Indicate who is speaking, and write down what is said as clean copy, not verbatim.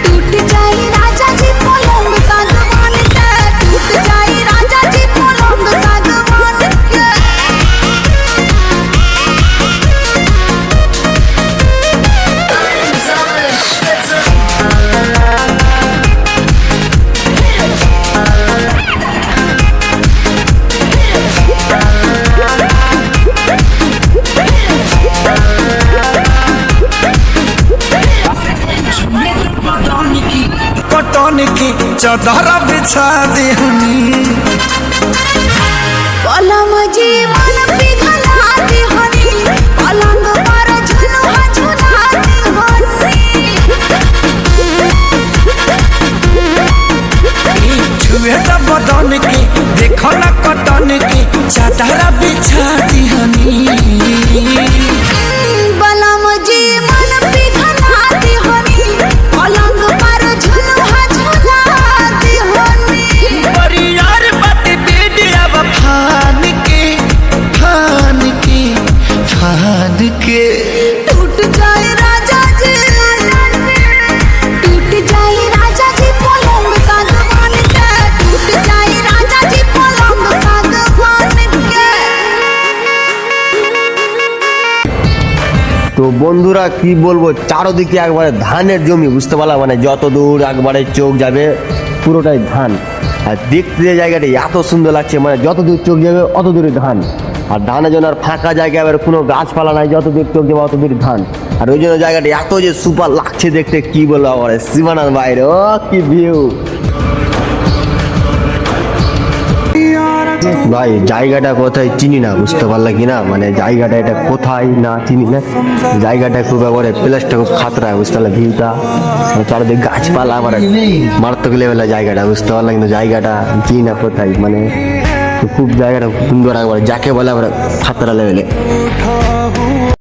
Speaker 1: टूट जाए राजा जी पलंग सागवान के, टूट जाए राजा जी पलंग सागवान के।
Speaker 2: कटन की चादर बिछा देहनी
Speaker 1: पलंग जी मन पिघला देहनी, पलंग पर झुलुआ झुला देहनी।
Speaker 2: छुए त बदन की देखो न कटन की चादर बिछा देहनी।
Speaker 1: पलंग जी मन पिघला देहनी, पलंग पर झुलुआ झुला देहनी।
Speaker 2: परियार बात बेडिया फान के फान के फान के
Speaker 1: टूट जाए राजा जी, टूट जाए राजा जी पलंग सागवान के, टूट जाए राजा जी पलंग सागवान के।
Speaker 3: তো বন্ধুরা কি বলবো, চারদিকে একবারে ধানের জমি, বুঝতে পারলাম, মানে যত দূর একবারে চোখ যাবে পুরোটাই ধান। আর দেখতে যে জায়গাটা এত সুন্দর লাগছে, মানে যত দূর চোখ যাবে অত দূরে ধান। আর ধানের জন্য আর ফাঁকা জায়গায় এবার কোনো গাছপালা নাই, যত দূর চোখ যাবে অত দূর ধান। আর ওই জন্য জায়গাটা এত যে সুপার লাগছে দেখতে, কি বলবো আবার সীমানার বাইরে। ও কি ভিউ ভাই, জায়গাটা কোথায় চিনি না, বুঝতে পারলে কি না, মানে জায়গাটা এটা কোথায় না চিনি না। জায়গাটা খুব একবারে প্লেসটা খুব খাতরা, বুঝতে পারলে, ভিউটা চারদিকে গাছপালা আবার মারাত্মক লেভেলের জায়গাটা, বুঝতে পারলাম, কিন্তু জায়গাটা চিনি না কোথায়, মানে খুব জায়গাটা সুন্দর একবার, যাকে বলে আবার খাতরা লেভেলে।